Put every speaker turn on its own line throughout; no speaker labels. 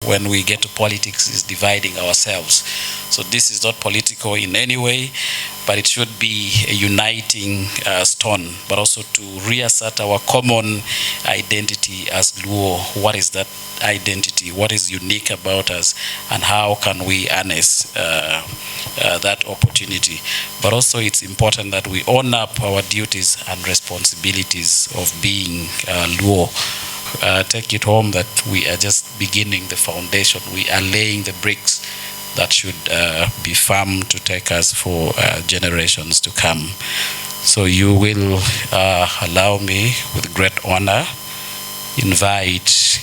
when we get to politics is dividing ourselves. So this is not political in any way, but it should be a uniting stone, but also to reassert our common identity as Luo. What is that identity? What is unique about us, and how can we harness that opportunity? But also it's important that we own up our duties and responsibilities of being Luo. Take it home that we are just beginning the foundation. We are laying the bricks that should be firm to take us for generations to come. So you will allow me with great honor invite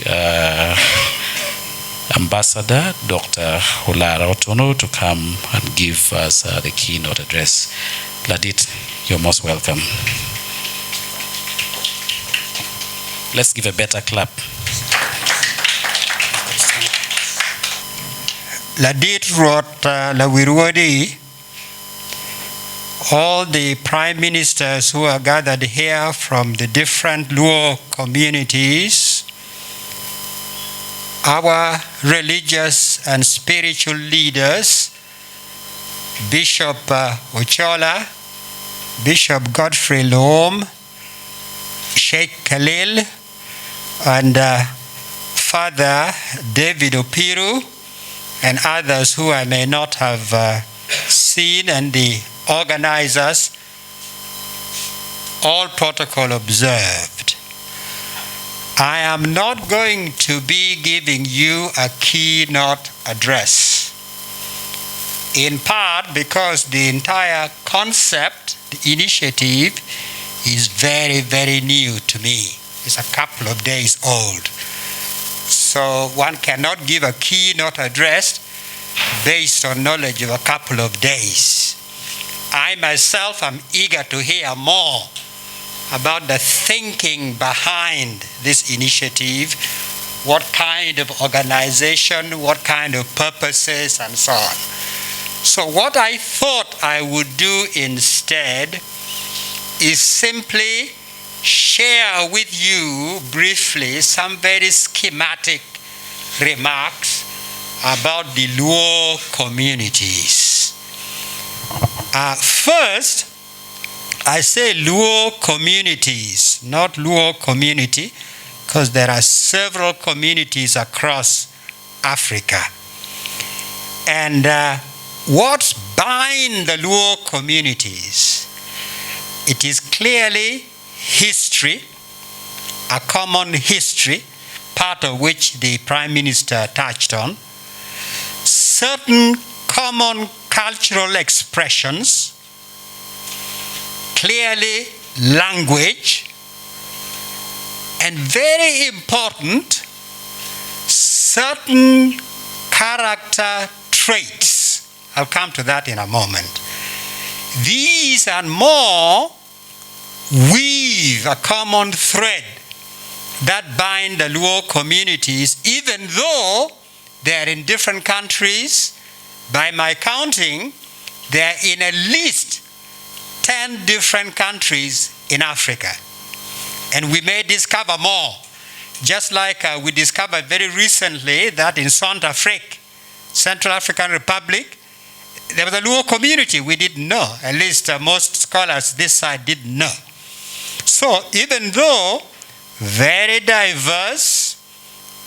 Ambassador Dr. Olara Otunu to come and give us the keynote address. Ladit, you're most welcome. Let's give a better clap.
Ladit wrote Lawirwadi, all the prime ministers who are gathered here from the different Luo communities, our religious and spiritual leaders, Bishop Acholi, Bishop Godfrey Loam, Sheikh Khalil, and Father David Opiru, and others who I may not have seen, and the organizers, all protocol observed. I am not going to be giving you a keynote address, in part because the entire concept, the initiative, is very, very new to me. It's a couple of days old. So one cannot give a keynote address based on knowledge of a couple of days. I myself am eager to hear more about the thinking behind this initiative, what kind of organization, what kind of purposes, and so on. So what I thought I would do instead is simply share with you briefly some very schematic remarks about the Luo communities. First, I say Luo communities, not Luo community, because there are several communities across Africa. And what binds the Luo communities? It is clearly history, a common history, part of which the Prime Minister touched on, certain common cultural expressions, clearly language, and very important, certain character traits. I'll come to that in a moment. These and more weave a common thread that bind the Luo communities, even though they are in different countries. By my counting, they are in at least 10 different countries in Africa. And we may discover more. Just like we discovered very recently that in Centrafrique, Central African Republic, there was a Luo community we didn't know. At least most scholars this side didn't know. So even though very diverse,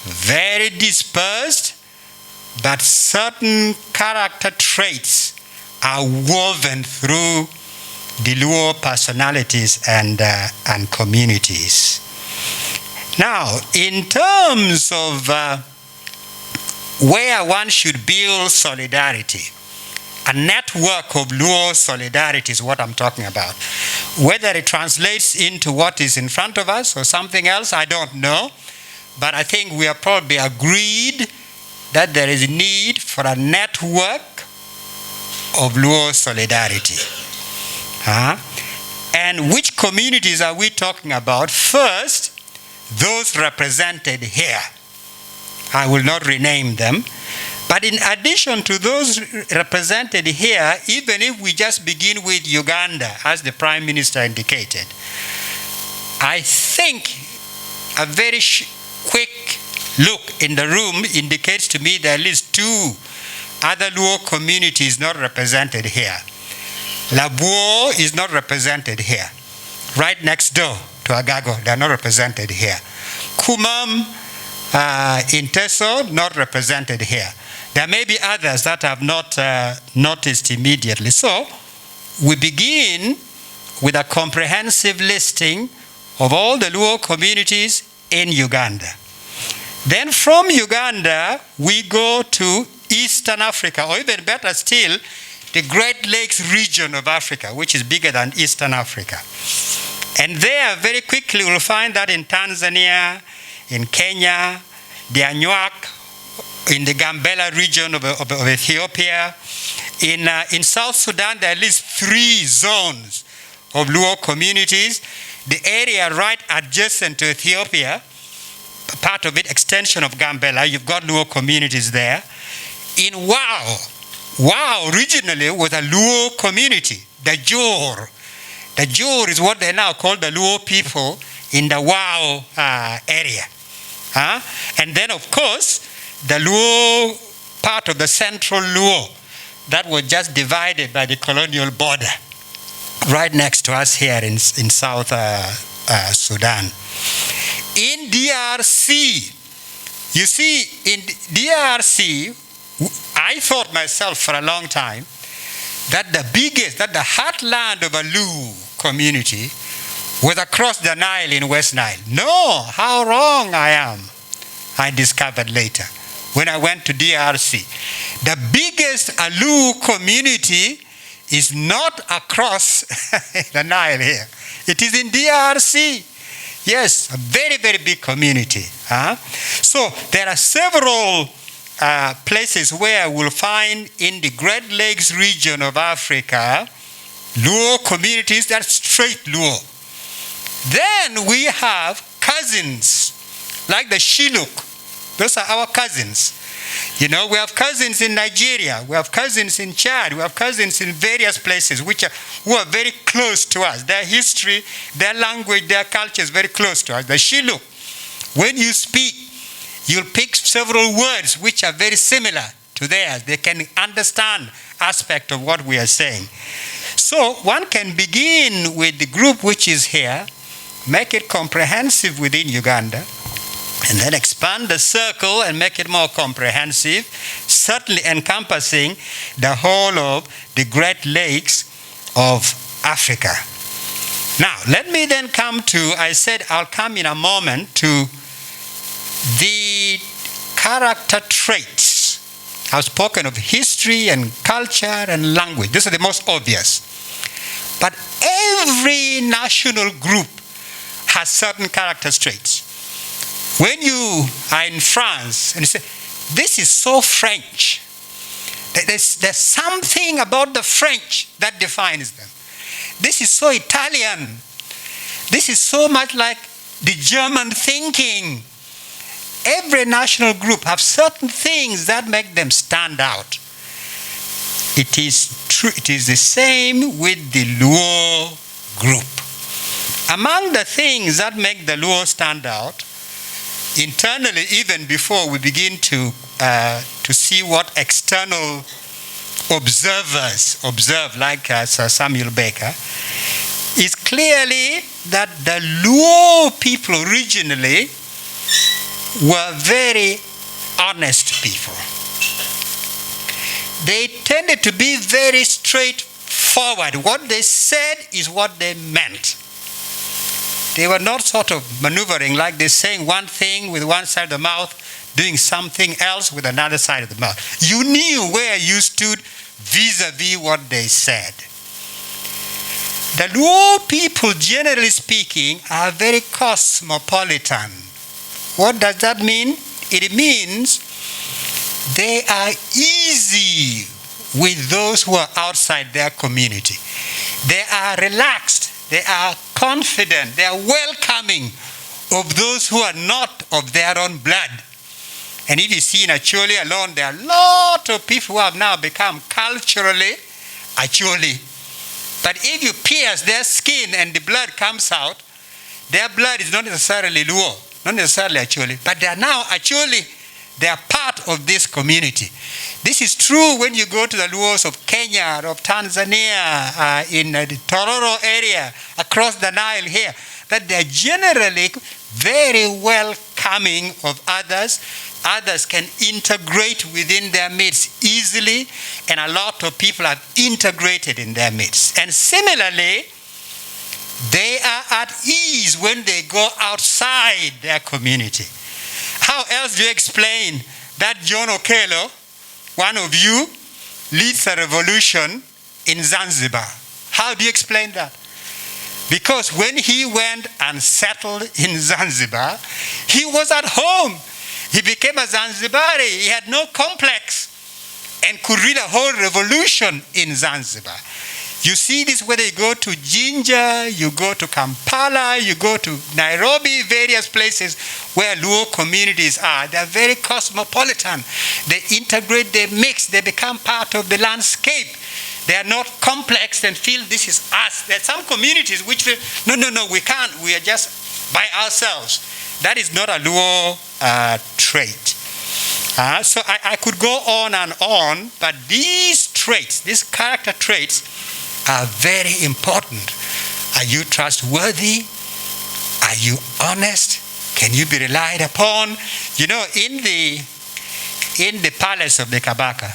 very dispersed, but certain character traits are woven through the Luo personalities and communities. Now, in terms of where one should build solidarity, a network of Luo solidarity is what I'm talking about. Whether it translates into what is in front of us or something else, I don't know. But I think we are probably agreed that there is a need for a network of Luo solidarity. And which communities are we talking about? First, those represented here. I will not rename them. But in addition to those represented here, even if we just begin with Uganda, as the Prime Minister indicated, I think a very quick look in the room indicates to me there are at least two other Luo communities not represented here. Labuo is not represented here. Right next door to Agago, they are not represented here. Kumam in Teso, not represented here. There may be others that I have not noticed immediately. So we begin with a comprehensive listing of all the Luo communities in Uganda. Then from Uganda, we go to Eastern Africa, or even better still, the Great Lakes region of Africa, which is bigger than Eastern Africa. And there, very quickly, we'll find that in Tanzania, in Kenya, the Anuak, in the Gambela region of Ethiopia. In South Sudan, there are at least 3 zones of Luo communities. The area right adjacent to Ethiopia, part of it, extension of Gambela, you've got Luo communities there. In Wow originally was a Luo community, the Jor. The Jor is what they now call the Luo people in the Wow area. And then, of course, the Luo part of the central Luo that was just divided by the colonial border right next to us here in South Sudan. In DRC, you see, in DRC, I thought myself for a long time that the heartland of a Luo community was across the Nile in West Nile. No, how wrong I am, I discovered later when I went to DRC. The biggest Luo community is not across the Nile here. It is in DRC. Yes, a very, very big community. So there are several places where we'll find in the Great Lakes region of Africa Luo communities that are straight Luo. Then we have cousins like the Shilluk. Those are our cousins. You know, we have cousins in Nigeria, we have cousins in Chad, we have cousins in various places who are very close to us. Their history, their language, their culture is very close to us. The Shilluk, when you speak, you'll pick several words which are very similar to theirs. They can understand aspect of what we are saying. So one can begin with the group which is here, make it comprehensive within Uganda, and then expand the circle and make it more comprehensive, certainly encompassing the whole of the Great Lakes of Africa. Now, let me then come to, I said I'll come in a moment to the character traits. I've spoken of history and culture and language. These are the most obvious. But every national group has certain character traits. When you are in France and you say, this is so French, there's something about the French that defines them. This is so Italian. This is so much like the German thinking. Every national group have certain things that make them stand out. It is true. It is the same with the Luo group. Among the things that make the Luo stand out, internally, even before we begin to see what external observers observe, like Sir Samuel Baker, is clearly that the Luo people originally were very honest people. They tended to be very straightforward. What they said is what they meant. They were not sort of maneuvering like they're saying one thing with one side of the mouth, doing something else with another side of the mouth. You knew where you stood vis-a-vis what they said. The Luo people, generally speaking, are very cosmopolitan. What does that mean? It means they are easy with those who are outside their community. They are relaxed. They are confident. They are welcoming of those who are not of their own blood. And if you see in Acholi alone, there are a lot of people who have now become culturally Acholi. But if you pierce their skin and the blood comes out, their blood is not necessarily Luo, not necessarily Acholi, but they are now Acholi. They are part of this community. This is true when you go to the Luos of Kenya, of Tanzania, in the Tororo area, across the Nile here, that they are generally very welcoming of others. Others can integrate within their midst easily, and a lot of people have integrated in their midst. And similarly, they are at ease when they go outside their community. How else do you explain that John Okello, one of you, leads a revolution in Zanzibar? How do you explain that? Because when he went and settled in Zanzibar, he was at home. He became a Zanzibari. He had no complex and could lead a whole revolution in Zanzibar. You see this whether you go to Jinja, you go to Kampala, you go to Nairobi, various places where Luo communities are. They're very cosmopolitan. They integrate, they mix, they become part of the landscape. They are not complex and feel this is us. There are some communities which feel, no, we can't. We are just by ourselves. That is not a Luo trait. So I could go on, but these traits, these character traits, are very important. Are you trustworthy? Are you honest? Can you be relied upon? You know, in the palace of the Kabaka,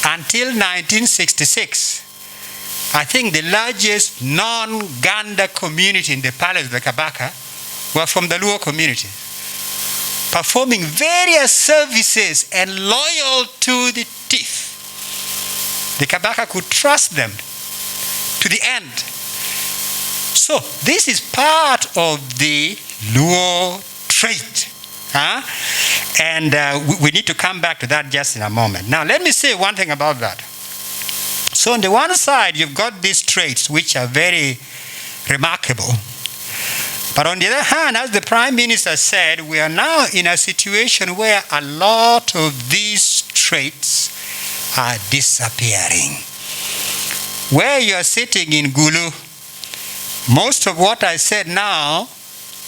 until 1966, I think the largest non-Ganda community in the palace of the Kabaka were from the Luo community, performing various services and loyal to the teeth. The Kabaka could trust them to the end. So this is part of the Luo trait. And we need to come back to that just in a moment. Now let me say one thing about that. So on the one side, you've got these traits which are very remarkable. But on the other hand, as the Prime Minister said, we are now in a situation where a lot of these traits are disappearing. Where you are sitting in Gulu, most of what I said now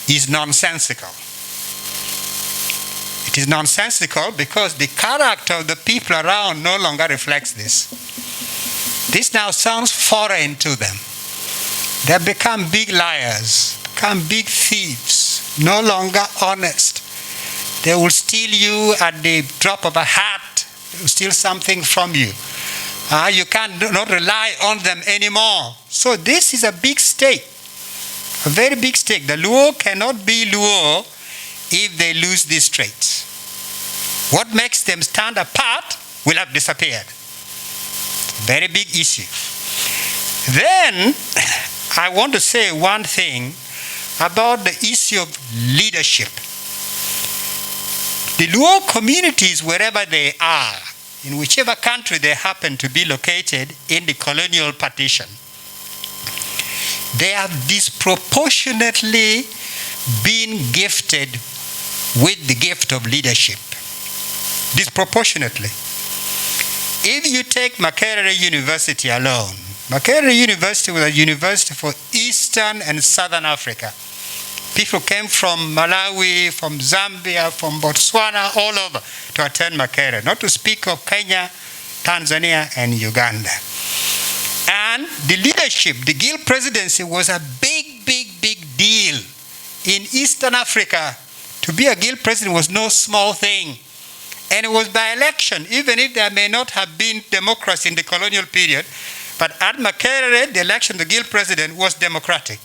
is nonsensical. It is nonsensical because the character of the people around no longer reflects this. This now sounds foreign to them. They have become big liars, become big thieves, no longer honest. They will steal you at the drop of a hat, they will steal something from you. You cannot rely on them anymore. So this is a big stake, a very big stake. The Luo cannot be Luo if they lose these traits. What makes them stand apart will have disappeared. Very big issue. Then I want to say one thing about the issue of leadership. The Luo communities, wherever they are, in whichever country they happen to be located in the colonial partition, they have disproportionately been gifted with the gift of leadership. Disproportionately. If you take Makerere University alone, Makerere University was a university for Eastern and Southern Africa. People came from Malawi, from Zambia, from Botswana, all over to attend Makerere, not to speak of Kenya, Tanzania, and Uganda. And the leadership, the Guild presidency was a big, big, big deal in Eastern Africa. To be a Guild president was no small thing. And it was by election, even if there may not have been democracy in the colonial period. But at Makerere, the election of the Guild president was democratic.